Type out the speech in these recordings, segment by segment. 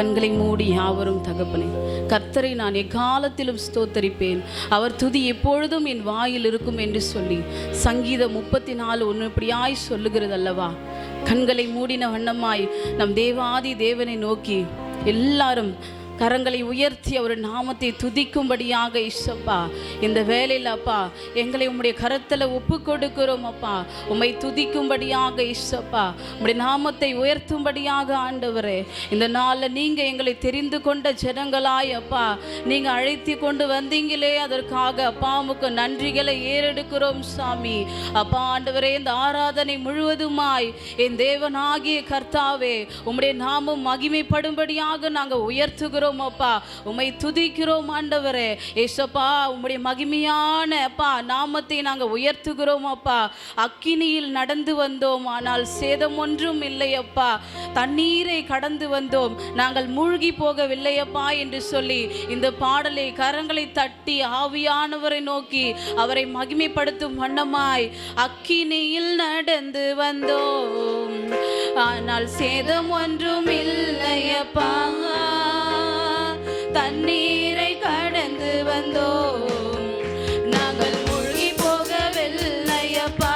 கண்களை மூடி யாவரும் தகப்பனே, கர்த்தரை நான் எக்காலத்திலும் ஸ்தோத்தரிப்பேன், அவர் துதி எப்பொழுதும் என் வாயில் இருக்கும் என்று சொல்லி சங்கீதம் 34:1 இப்படியாய் சொல்லுகிறது அல்லவா? கண்களை மூடின வண்ணமாய் நம் தேவாதி தேவனை நோக்கி எல்லாரும் கரங்களை உயர்த்தி அவர் நாமத்தை துதிக்கும்படியாக இயேசுப்பா இந்த வேளையில் அப்பா எங்களை உம்முடைய கரத்தில் ஒப்பு கொடுக்கிறோம் அப்பா. உம்மை துதிக்கும்படியாக இயேசுப்பா, உம்முடைய நாமத்தை உயர்த்தும்படியாக ஆண்டவரே, இந்த நாளில் நீங்கள் எங்களை தெரிந்து கொண்ட ஜனங்களாய் அப்பா நீங்கள் அழைத்து கொண்டு வந்தீங்களே, அதற்காக அப்பா உமக்கு நன்றிகளை ஏறெடுக்கிறோம் சாமி. அப்பா ஆண்டவரே, இந்த ஆராதனை முழுவதுமாய் என் தேவனாகிய கர்த்தாவே உம்முடைய நாமம் மகிமைப்படும்படியாக நாங்கள் உயர்த்துகிறோம் அப்பா. உம்மை துதிக்கிறோம் ஆண்டவரே. ஏசப்பா உம்முடைய மகிமையான அப்பா நாமத்தை நாங்கள் உயர்த்துகிறோம் அப்பா. அக்கினியில் நடந்து வந்தோம், ஆனால் சேதம் ஒன்றும் இல்லை அப்பா. தண்ணீரை கடந்து வந்தோம், நாங்கள் மூழ்கி போகவில்லை அப்பா என்று சொல்லி இந்த பாடலை கரங்களை தட்டி ஆவியானவரை நோக்கி அவரை மகிமைப்படுத்தும் வண்ணமாய் அக்கினியில் நடந்து வந்தோம், ஆனால் சேதம் ஒன்றும் இல்லையப்பா. தண்ணீரை கடந்து வந்தோம், நாங்கள் மூழ்கி போகவில்லையப்பா.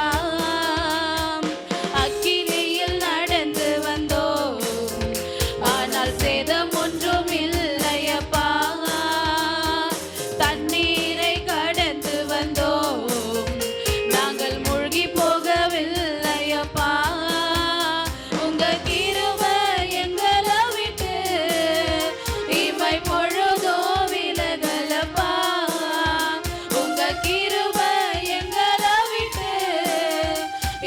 அக்கினியில் நடந்து வந்தோம், ஆனால் சேதம் ஒன்றும் இல்லையப்பா. தண்ணீரை கடந்து வந்தோம், நாங்கள் மூழ்கி போகவில்லையப்பா. உங்க கிருபை எங்களை விட்டு இமை பொழுதோ விலகலப்பா. உங்க கிருபை எங்களை விட்டு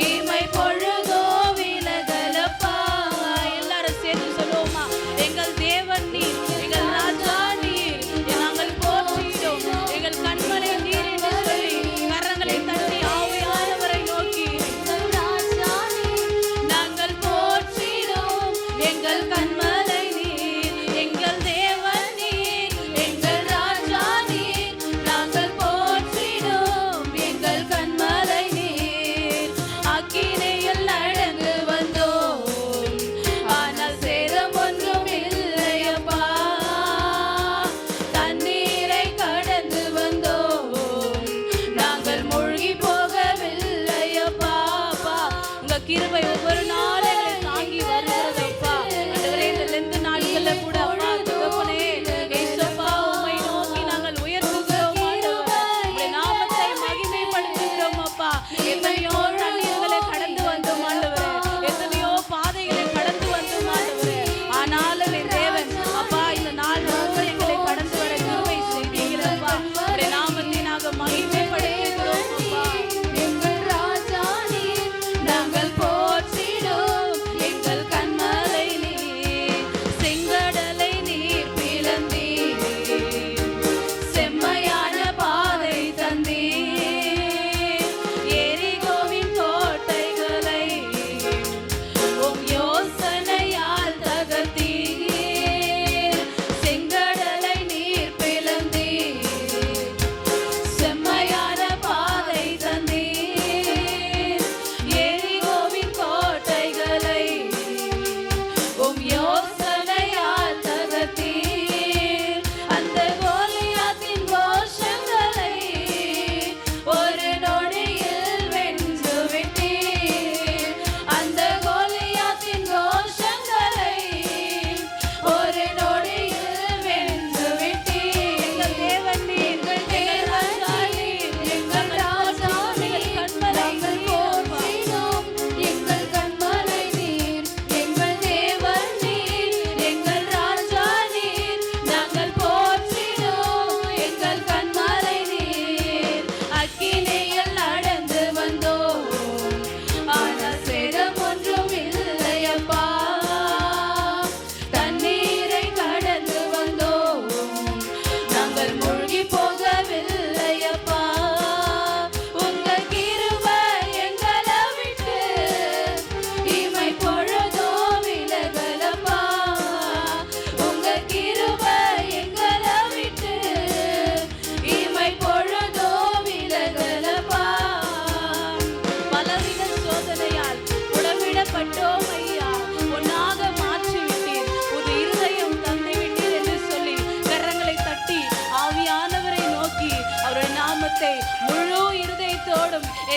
இமை பொழுதோ விலகலப்பா. எல்லாரும் சேர்ந்து சொல்லுவோமா? எங்கள் தேவ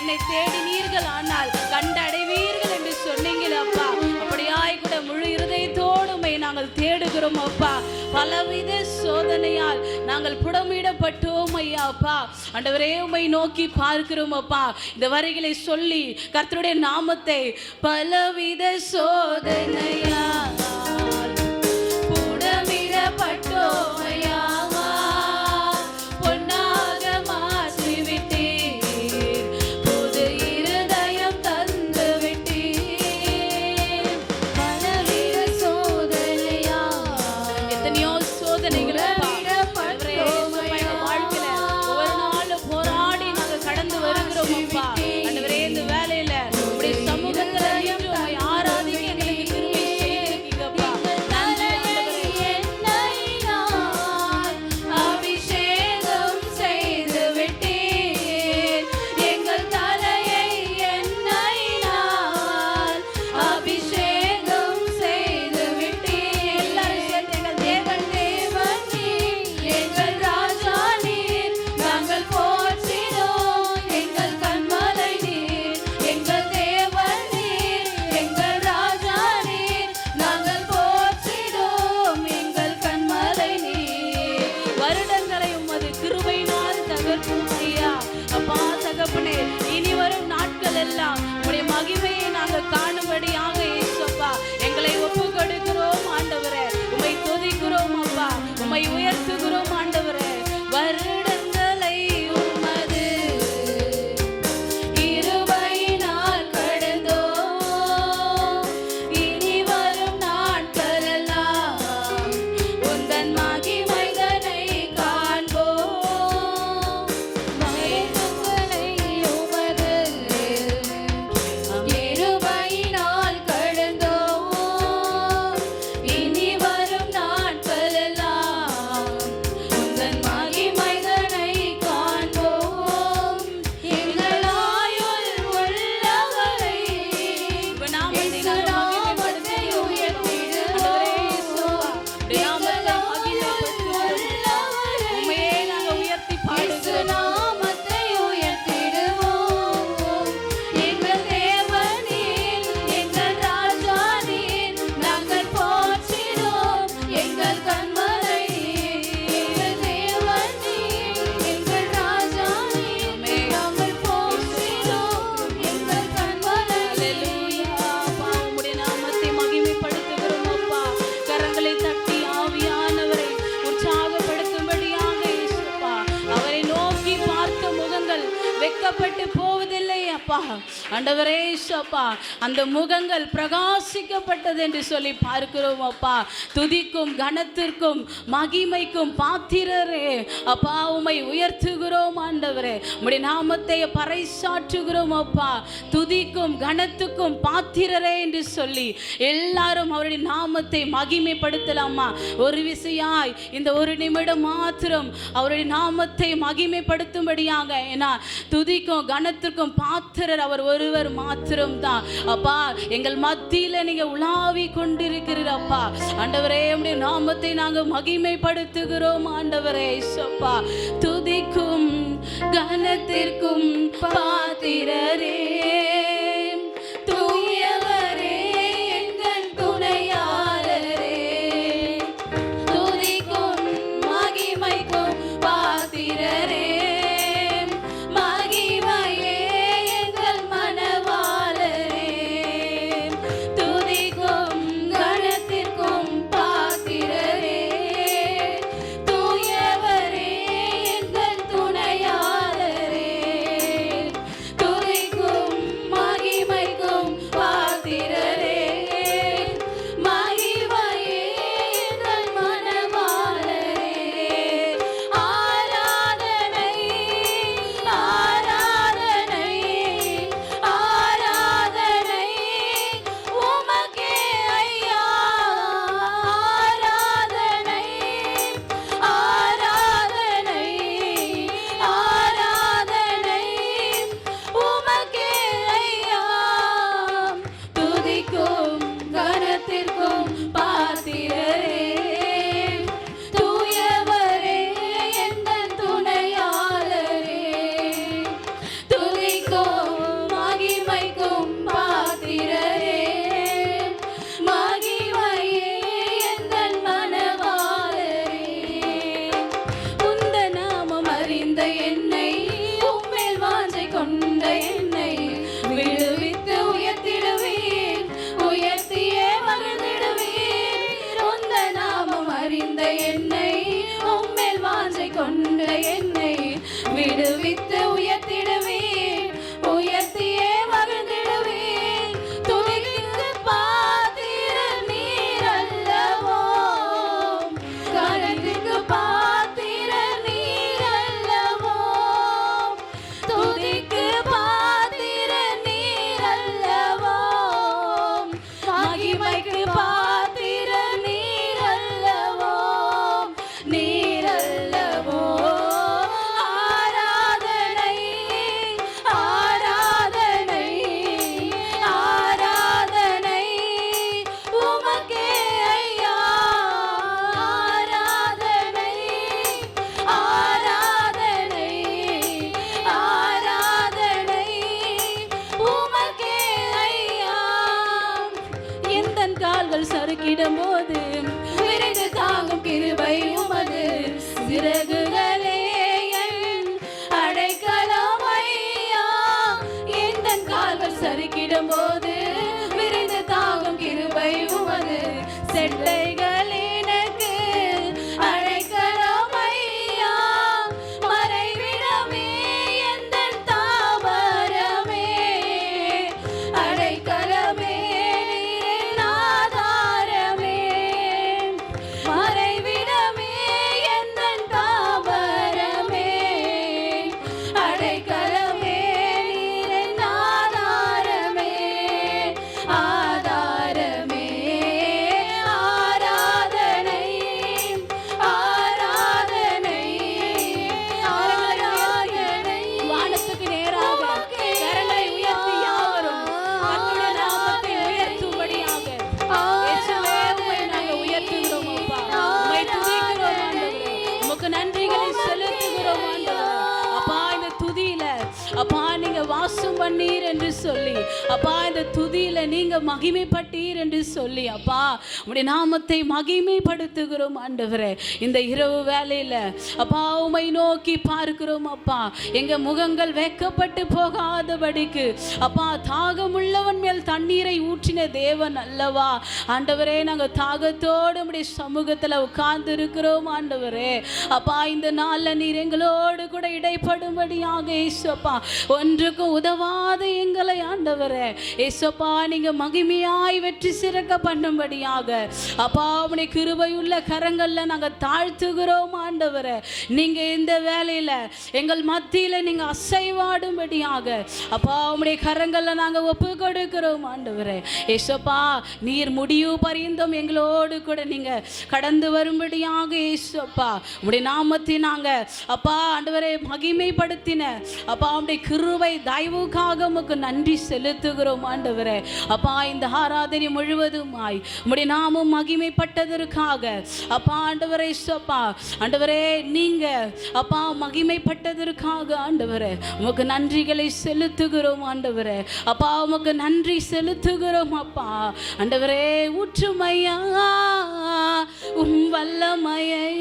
என்னை தேடினீர்கள் ஆனால் கண்டடைவீர்கள் என்று சொன்னீங்களே அப்பா. அப்படியாய் கூட முழு இருதயத்தோடுமை நாங்கள் தேடுகிறோம் அப்பா. பலவித சோதனையால் நாங்கள் புடமிடப்பட்டோம் ஐயா அப்பா. ஆண்டவரே உம்மை நோக்கி பார்க்கிறோம் அப்பா. இந்த வரிகளை சொல்லி கர்த்தருடைய நாமத்தை பலவித சோதனையால் புடமிடப்பட்டோம் ஐயா. இனி வரும் நாட்கள் எல்லாம் உம்முடைய மகிமையை நாங்கள் காணும்படியாக இயேசுப்பா எங்களை ஒப்பு கொடுக்கிறோம் ஆண்டவரே. உம்மை துதிக்கிறோம் அப்பா, உம்மை உயர்த்துகிறோம் ஆண்டவரே. வருடங்களை உமது கிருபையினால் கடந்தோம். இனி வரும் நாட்கள் எல்லாம் உந்தன் மகிமைதனை காண்போம். வெட்கப்பட்டு போவதில்லை அப்பா. ஆண்டவரே அப்பா, அந்த முகங்கள் பிரகாசிக்கப்பட்டது என்று சொல்லி பார்க்கிறோம் அப்பா. துதிக்கும் கனத்திற்கும் மகிமைக்கும் பாத்திரரே அப்பா, உம்மை உயர்த்துகிறோம் ஆண்டவரே. உம்முடைய நாமத்தை பறைசாற்றுகிறோம் அப்பா. துதிக்கும் கனத்துக்கும் பாத்திரரே என்று சொல்லி எல்லாரும் அவருடைய நாமத்தை மகிமைப்படுத்தலாமா? ஒரு விசையாய் இந்த ஒரு நிமிடம் மாத்திரம் அவருடைய நாமத்தை மகிமைப்படுத்தும்படியாக. ஏன்னா துதிக்கும் கனத்திற்கும் பாத்திரர் அவர் ஒருவர் மாத்திரம் தான் அப்பா. எங்கள் மத்தியில நீங்க உலாவி கொண்டிருக்கிறீர் அப்பா. ஆண்டவரே, உம்முடைய நாமத்தை நாங்கள் மகிமைப்படுத்துகிறோம் ஆண்டவரே. அப்பா, துதிக்கும் கனத்திற்கும் பாத்திரரே, தூயவரே, எங்கள் துணையாளரே, துதிக்கும் மகிமைக்கும் பாத்திரரே, விடுவித்து உயர்த்திடுவேன், உயர்த்தியே மகிழ்ந்திடுவேன். துதிக்கு பாத்திர நீர் அல்லவோ, கனத்துக்கு பாத்திர நீர் அல்லவோ, துதிக்கு பாத்திர நீர் அல்லவோ, மகிமைக்கு பாத்திர நீர் அல்லவோ, நீர் அல்லவோ. ஆராதனை ஆராதனை ஆராதனை உமக்கே ஐயா. ஆராதனை ஆராதனை ஆராதனை உமக்கே ஐயா. எந்தன் கால்கள் சறுக்கிடும் போது விரைந்து தாங்கும் கிருபை உமது சிறகுகளே என் அடைக்கலம் ஐயா. எந்தன் கால்கள் சறுக்கிடும் போது விரைந்து தாங்கும் கிருபை உமது செட்டைகள் எனக்கு அடைக்கலம் ஐயா. மறைவிடமே எந்தன் தாவரமே, அடைக்கலமே நீரின் ஆதாரமே. மறைவிடமே எந்தன் தாவரமே, அடைக்கலமே நீரின் ஆதாரமே. ஆதாரமே ஆராதனை ஆராதனை ஆராதனை. வானத்துக்கு நேராக கரங்களை உயர்த்தி யாவரும் கர்த்தருடைய நாமத்தை உயர்த்தும்படியாக இயேசுவே உம்மை நாங்கள் உயர்த்துகிறோம் அப்பா. உம்மை துதிக்கிறோம் ஆண்டவரே. உமக்கு நன்றிகளை செலுத்துகிறோம் ஆண்டவரே. அப்பா இந்த துதியில அப்பா நீங்க வாசம் பண்ணீர் என்று சொல்லி, அப்பா இந்த துதியில நீங்க மகிமைப்பட்டீர் என்று சொல்லி, அப்பா உம்முடைய நாமத்தை மகிமைப்படுத்துகிறோம் ஆண்டவரே. இந்த இரவு வேளையில அப்பா உம்மை நோக்கி பார்க்கிறோம் அப்பா. எங்க முகங்கள் வெட்கப்பட்டு போகாதபடிக்கு அப்பா தாகமுள்ளவன் மேல் தண்ணீரை ஊற்றின தேவன் அல்லவா ஆண்டவரே. நாங்க தாகத்தோடு உம்முடைய சமூகத்துல உட்கார்ந்து இருக்கிறோம் ஆண்டவரே. அப்பா இந்த நாள்ல நீர் எங்களோடு கூட இடைப்படும்படியாக ஏசப்பா ஒன்றுக்கும் உதவாத எங்களை ஆண்டவரே ஏசப்பா நீங்க மகிமையாய் வெற்றி சிறக்க பண்ணும்படியாக அப்பா உம்முடைய கிருபையுள்ள கரங்கள்ல நாங்க தாழ்த்துகிறோம் ஆண்டவரே. நீங்க இந்த வேளையில எங்கள் மத்தியில நீங்க அசைவாடும்படியாக அப்பா உம்முடைய கரங்கள்ல நாங்க ஒப்பு கொடுக்கிறோம் ஆண்டவரே. ஏசப்பா நீர் முடிவு பரிந்தும் எங்களோடு கூட நீங்க கடந்து வரும்படியாக ஏசப்பா உம்முடைய நாமத்தை நாங்க அப்பா ஆண்டவரே மகிமைப்படுத்தின அப்பா உம்முடைய கிருபை தயவுக்காக உமக்கு நன்றி செலுத்துகிறோம் ஆண்டவரே. அப்பா இந்த ஆராதனை முழுவதுமாய் உம்முடைய நாமம் மகிமைப்பட்டதற்காக அப்பா ஆண்டவரே ஏசப்பா ஆண்டவரே நீங்க அப்பா மகிமைப்பட்டதற்காக ஆண்டவரே உமக்கு நன்றிகளை செலுத்துகிறோம் ஆண்டவரே. அப்பா உமக்கு நன்றி செலுத்துகிறோம் அப்பா ஆண்டவரே. ஊற்றுமையா வல்லமையை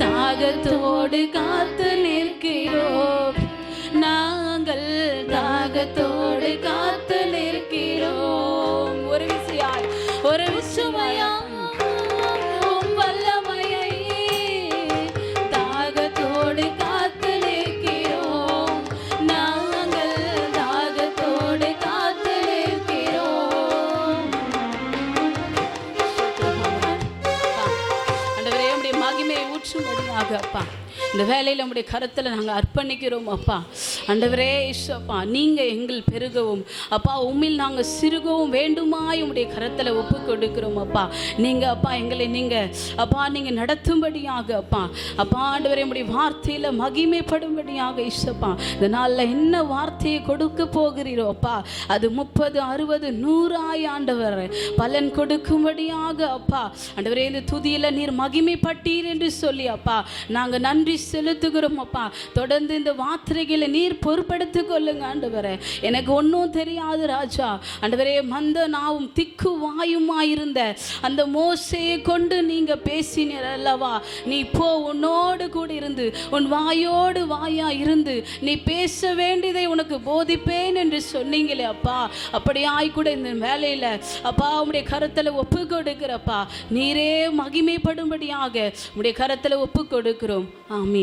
தாகத்தோடு காத்து நிற்கிறோம், நாங்கள் தாகத்தோடு காத்து நிற்கிறோம். ஒரு விசையாய் ஒரு விசுமையா வல்லமையை தாகத்தோடு காத்து நிற்கிறோம், நாங்கள் தாகத்தோடு காத்து நிற்கிறோம். ஆண்டவரே உம்முடைய மகிமையை ஊற்றும்படியாக அப்பா இந்த வேலையில் நம்முடைய கருத்தில் நாங்கள் அர்ப்பணிக்கிறோம் அப்பா ஆண்டவரே. அப்பா நீங்கள் எங்கள் பெருகவும் அப்பா உம்மில் நாங்கள் சிறுகவும் வேண்டுமாய் உம்முடைய கருத்தில் ஒப்பு கொடுக்கிறோம் அப்பா. நீங்கள் அப்பா எங்களை நீங்கள் அப்பா நீங்கள் நடத்தும்படியாக அப்பா அப்பா ஆண்டவரே உம்முடைய வார்த்தையில் மகிமைப்படும்படியாக இசப்பா இந்த நாளில் என்ன வார்த்தையை கொடுக்க போகிறீரோ அப்பா அது 30 60 100 ஆண்டவர் பலன் கொடுக்கும்படியாக அப்பா ஆண்டவரே இந்த துதியில் நீர் மகிமைப்பட்டீர் என்று சொல்லி அப்பா நாங்கள் நன்றி செலுத்துகிறோம் அப்பா. தொடர்ந்து இந்த வார்த்தைகளை நீர் பொறுப்படுத்திக் கொள்ளுங்க ஆண்டவரே. எனக்கு ஒன்றும் தெரியாது ராஜா ஆண்டவரே. மந்த நாவும் திக்கு வாயுமாயிருந்த அந்த மோசையை கொண்டு நீங்க பேசினீர் அல்லவா. நீ போ, உன்னோடு கூட இருந்து உன் வாயோடு வாயா இருந்து நீ பேச வேண்டியதை உனக்கு போதிப்பேன் என்று சொன்னீங்களே அப்பா. அப்படியாய் கூட இந்த வேலையில அப்பா உம்முடைய கரத்துல ஒப்பு கொடுக்கிறப்பா நீரே மகிமைப்படும்படியாக உம்முடைய கரத்துல ஒப்பு கொடுக்கிறோம். ஆமீன்.